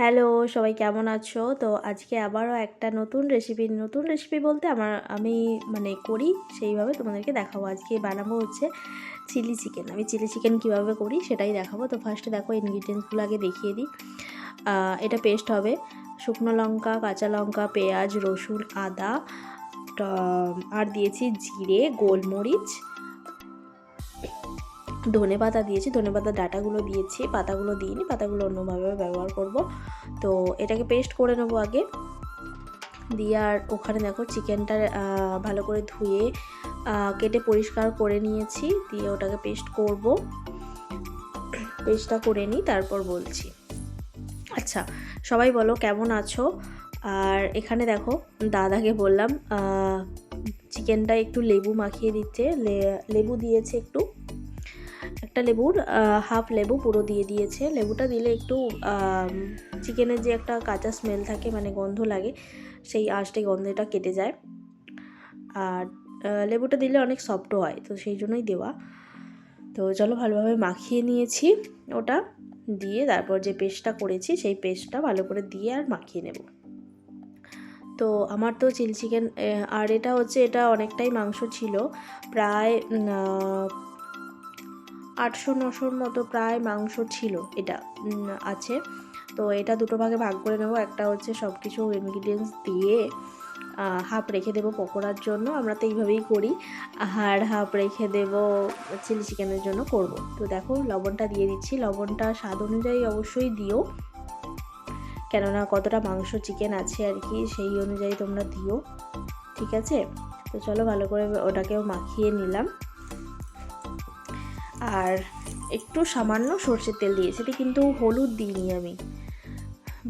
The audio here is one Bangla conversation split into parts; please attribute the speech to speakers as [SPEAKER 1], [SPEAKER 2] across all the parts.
[SPEAKER 1] হ্যালো, সবাই কেমন আছো? তো আজকে আবারও একটা নতুন রেসিপি বলতে আমি করি সেইভাবে তোমাদেরকে দেখাবো। আজকে বানাবো হচ্ছে চিলি চিকেন। আমি চিলি চিকেন কীভাবে করি সেটাই দেখাবো। তো ফার্স্টে দেখো ইনগ্রিডিয়েন্টসগুলো আগে দেখিয়ে দিই। এটা পেস্ট হবে শুকনো লঙ্কা, কাঁচা লঙ্কা, পেঁয়াজ, রসুন, আদা, আর দিয়েছি জিরে, গোলমরিচ, ধনেপাতা দিয়েছি, ধনেপাতার ডাঁটাগুলো দিয়েছি, পাতাগুলো দিইনি, পাতাগুলো অন্যভাবে ব্যবহার করব। তো এটাকে পেস্ট করে নেবো আগে দিয়ে। আর ওখানে দেখো চিকেনটা ভালো করে ধুয়ে কেটে পরিষ্কার করে নিয়েছি, দিয়ে ওটাকে পেস্ট করব। পেস্টটা করে নিই তারপর বলছি। আচ্ছা, সবাই বলো কেমন আছো। আর এখানে দেখো দাদাকে বললাম চিকেনটা একটু লেবু মাখিয়ে দিচ্ছে, লেবু দিয়েছে একটা লেবুর হাফ লেবু পুরো দিয়ে দিয়েছে। লেবুটা দিলে একটু চিকেনের যে একটা কাঁচা স্মেল থাকে, গন্ধ লাগে, সেই গন্ধটা কেটে যায়। আর লেবুটা দিলে অনেক সফটও হয়, তো সেই জন্যই দেওয়া। তো চলো ভালোভাবে মাখিয়ে নিয়েছি ওটা দিয়ে, তারপর যে পেস্টটা করেছি সেই পেস্টটা ভালো করে দিয়ে আর মাখিয়ে নেব। তো আমার তো চিলি চিকেন, আর এটা অনেকটাই মাংস ছিল, প্রায় 800-900 মতো প্রায় মাংস ছিল এটা আছে। তো এটা দুটো ভাগে ভাগ করে নেব। একটা হচ্ছে সব কিছু ইনগ্রিডিয়েন্টস দিয়ে হাফ রেখে দেবো পকোড়ার জন্য, আমরা তো এইভাবেই করি, আর হাফ রেখে দেব চিলি চিকেনের জন্য করব। তো দেখো লবণটা দিয়ে দিচ্ছি, লবণটা স্বাদ অনুযায়ী অবশ্যই দিও, কেননা কতটা মাংস চিকেন আছে আর কি, সেই অনুযায়ী তোমরা দিও, ঠিক আছে? তো চলো ভালো করে ওটাকেও মাখিয়ে নিলাম। আর একটু সামান্য সর্ষের তেল দিয়েছি, কিন্তু হলুদ দিইনি আমি,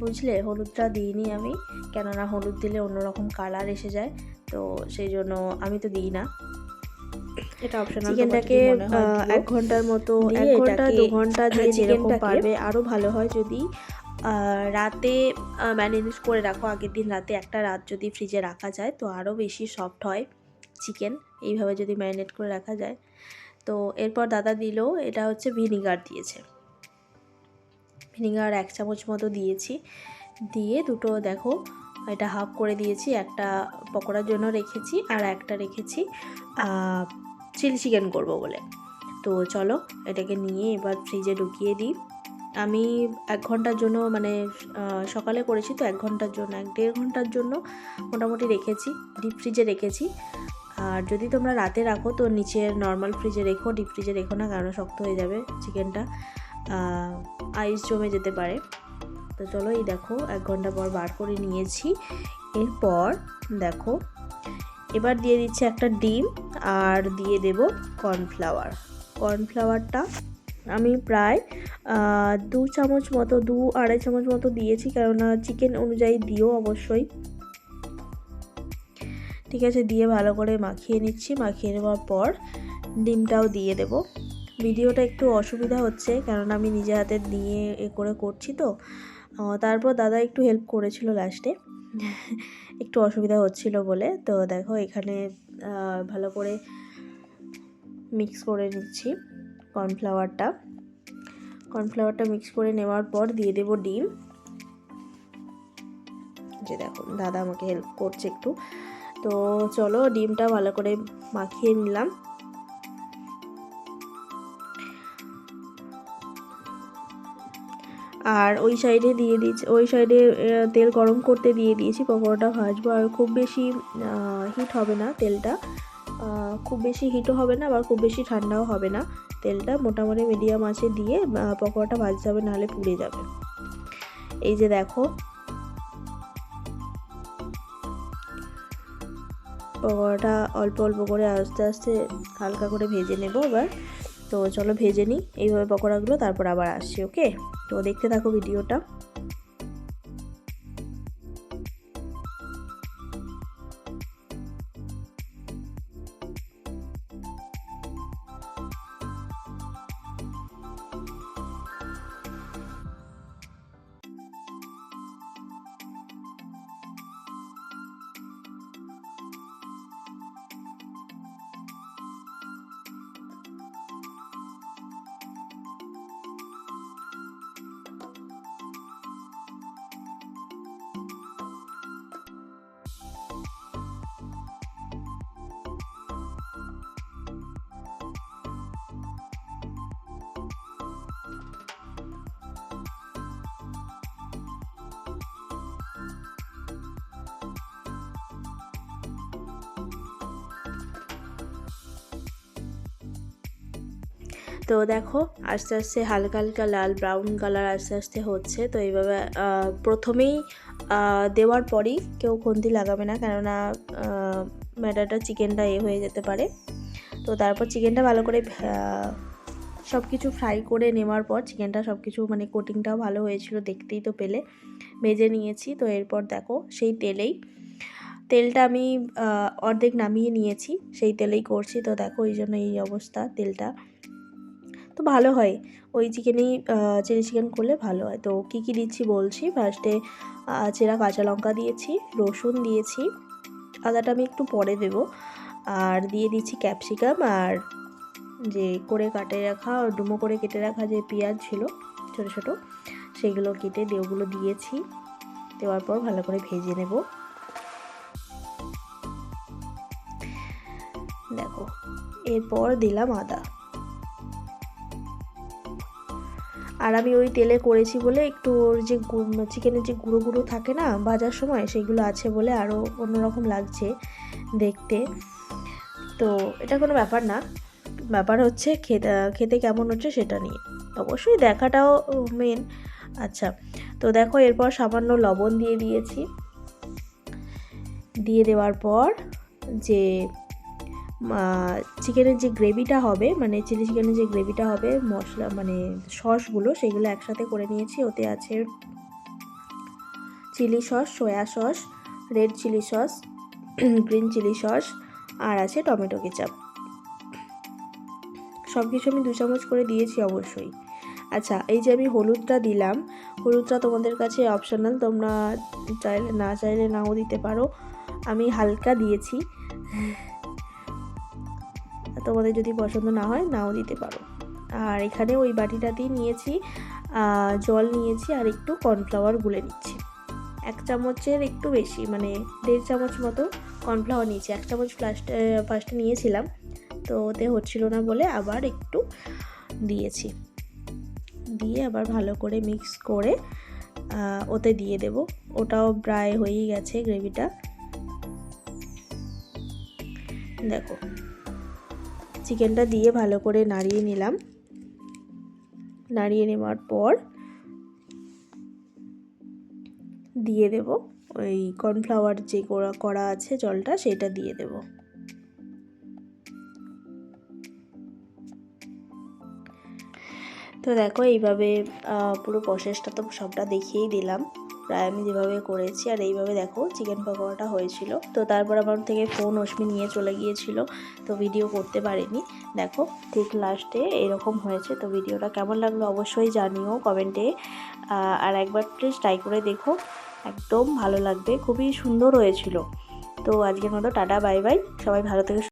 [SPEAKER 1] বুঝলে, হলুদটা দিইনি আমি, কেননা হলুদ দিলে অন্যরকম কালার এসে যায়, তো সেই জন্য আমি তো দিই না, এটা অপশনাল। চিকেনটাকে 1 ঘন্টার মতো, 1 ঘন্টা 2 ঘন্টা দিয়ে যেরকম পারবে, আরও ভালো হয় যদি রাতে ম্যারিনেট করে রাখো। আগের দিন রাতে একটা রাত যদি ফ্রিজে রাখা যায় তো আরও বেশি সফট হয় চিকেন, এইভাবে যদি ম্যারিনেট করে রাখা যায়। তো এরপর দাদা দিল, এটা হচ্ছে ভিনিগার দিয়েছে, ভিনিগার 1 চামচ মতো দিয়েছি, দিয়ে দুটো দেখো এটা হাফ করে দিয়েছি, একটা পকোড়ার জন্য রেখেছি আর একটা রেখেছি চিলি চিকেন করব বলে। তো চলো এটাকে নিয়ে এবার ফ্রিজে ঢুকিয়ে দিই। আমি 1 ঘন্টার জন্য, সকালে করেছি তো 1 ঘন্টার জন্য, 1-1.5 ঘন্টার জন্য মোটামুটি রেখেছি, ডিপ ফ্রিজে রেখেছি। আর যদি তোমরা রাতে রাখো তো নিচের নর্মাল ফ্রিজে রেখো, ডিপ ফ্রিজে রেখো না, কারণ শক্ত হয়ে যাবে চিকেনটা, আইস জমে যেতে পারে। তো চলো এই দেখো 1 ঘন্টা পর বার করে নিয়েছি। এরপর দেখো এবার দিয়ে দিচ্ছি একটা ডিম, আর দিয়ে দেব কর্নফ্লাওয়ারটা আমি প্রায় 2 চামচ মতো, 2-2.5 চামচ মতো দিয়েছি, কেননা চিকেন অনুযায়ী দিও অবশ্যই, ঠিক আছে? দিয়ে ভালো করে মাখিয়ে নিচ্ছি। মাখিয়ে নেওয়ার পর ডিমটাও দিয়ে দেব। ভিডিওটা একটু অসুবিধা হচ্ছে, কেননা আমি নিজে হাতে নিয়ে করে করছি তো, তারপর দাদা একটু হেল্প করেছিল লাস্টে, একটু অসুবিধা হচ্ছিল বলে। তো দেখো এখানে ভালো করে মিক্স করে নিচ্ছি কর্নফ্লাওয়ারটা মিক্স করে নেওয়ার পর দিয়ে দেব ডিম। যে দেখো দাদা আমাকে হেল্প করছে একটু। তো চলো ডিমটা ভালো করে মাখিয়ে নিলাম। আর ওই সাইডে তেল গরম করতে দিয়ে দিয়েছি, পকোড়াটা ভাজবো। আর খুব বেশি হিট হবে না তেলটা, খুব বেশি হিটও হবে না, আবার খুব বেশি ঠান্ডাও হবে না, তেলটা মোটামুটি মিডিয়াম আঁচে দিয়ে পকোড়াটা ভাজতে হবে, নাহলে পুড়ে যাবে। এই যে দেখো পকোড়াটা অল্প অল্প করে আস্তে আস্তে হালকা করে ভেজে নেব এবার। তো চলো ভেজে নিই এইভাবে পকোড়াগুলো, তারপর আবার আসছি, ওকে? তো দেখতে থাকো ভিডিওটা। তো দেখো আস্তে আস্তে হালকা হালকা লাল ব্রাউন কালার আস্তে আস্তে হচ্ছে। তো এইভাবে প্রথমেই দেওয়ার পরই কেউ খুন্তি লাগাবে না, কেননা ম্যাটারটা চিকেনটা হয়ে যেতে পারে। তো তারপর চিকেনটা ভালো করে সব কিছু ফ্রাই করে নেওয়ার পর চিকেনটা সব কিছু মানে কোটিংটাও ভালো হয়েছিল, দেখতেই তো পেলে। ভেজে নিয়েছি। তো এরপর দেখো সেই তেলটা আমি অর্ধেক নামিয়ে নিয়েছি, সেই তেলেই করছি। তো দেখো এই জন্য এই অবস্থা তেলটা। তো ভালো হয় ওই চিকেনই, চিলি চিকেন করলে ভালো হয়। তো কী কী দিচ্ছি বলছি। ফার্স্টে চেরা কাঁচা লঙ্কা দিয়েছি, রসুন দিয়েছি, আদাটা আমি একটু পরে দেবো। আর দিয়ে দিচ্ছি ক্যাপসিকাম, আর যে করে কাটে রাখা ডুমো করে কেটে রাখা যে পেঁয়াজ ছিল ছোটো ছোটো, সেগুলো কেটে ওগুলো দিয়েছি। দেওয়ার পর ভালো করে ভেজে নেব। দেখো এরপর দিলাম আদা। আর আমি ওই তেলে করেছি বলে একটু ওর যে চিকেনের যে গুঁড়ো গুঁড়ো থাকে না ভাজার সময়, সেগুলো আছে বলে আরও অন্যরকম লাগছে দেখতে। তো এটা কোনো ব্যাপার না, ব্যাপার হচ্ছে খেতে কেমন হচ্ছে সেটা নিয়ে, অবশ্যই দেখাটাও মেন। আচ্ছা, তো দেখো এরপর সামান্য লবণ দিয়ে দিয়েছি। দিয়ে দেওয়ার পর যে চিকেনের যে গ্রেভিটা হবে, মানে চিলি চিকেনের যে গ্রেভিটা হবে, মশলা মানে সসগুলো সেগুলো একসাথে করে নিয়েছি। ওতে আছে chilli sauce, soya sauce, red chilli sauce, green chilli sauce, আর আছে টমেটো কেচাপ। সব কিছু আমি 2 চামচ করে দিয়েছি অবশ্যই। আচ্ছা, এই যে আমি হলুদটা দিলাম, হলুদটা তোমাদের কাছে অপশনাল, তোমরা চাইলে নাও দিতে পারো। আমি হালকা দিয়েছি, তোমাদের যদি পছন্দ না হয় নাও দিতে পারো। আর এখানে ওই বাটিটাতেই নিয়েছি জল নিয়েছি, আর একটু কর্নফ্লাওয়ার গুলে নিচ্ছি। 1 চামচের একটু বেশি, মানে 1.5 চামচ মতো কর্নফ্লাওয়ার নিয়েছি। 1 চামচ ফার্স্টে নিয়েছিলাম, তো ওতে হচ্ছিল না বলে আবার একটু দিয়েছি। দিয়ে আবার ভালো করে মিক্স করে ওতে দিয়ে দেব। ওটাও প্রায় হয়েই গেছে গ্রেভিটা। দেখো চিকেনটা দিয়ে ভালো করে নাড়িয়ে নিলাম। নাড়িয়ে নেওয়ার পর দিয়ে দেব ওই কর্নফ্লাওয়ার যে করা আছে জলটা, সেটা দিয়ে দেব। তো দেখো এইভাবে পুরো প্রসেসটা তো সবটা দেখিয়েই দিলাম, প্রায় আমি যেভাবে করেছি। আর এইভাবে দেখো চিকেন পকোড়াটা হয়েছিল। তো তারপর আমার থেকে ফোন অশ্মি নিয়ে চলে গিয়েছিল, তো ভিডিও করতে পারিনি। দেখো ঠিক লাস্টে এরকম হয়েছে। তো ভিডিওটা কেমন লাগলো অবশ্যই জানিও কমেন্টে। আর একবার প্লিজ ট্রাই করে দেখো, একদম ভালো লাগবে, খুবই সুন্দর হয়েছিল। তো আজকের মতো টাটা বাই বাই, সবাই ভালো থেকে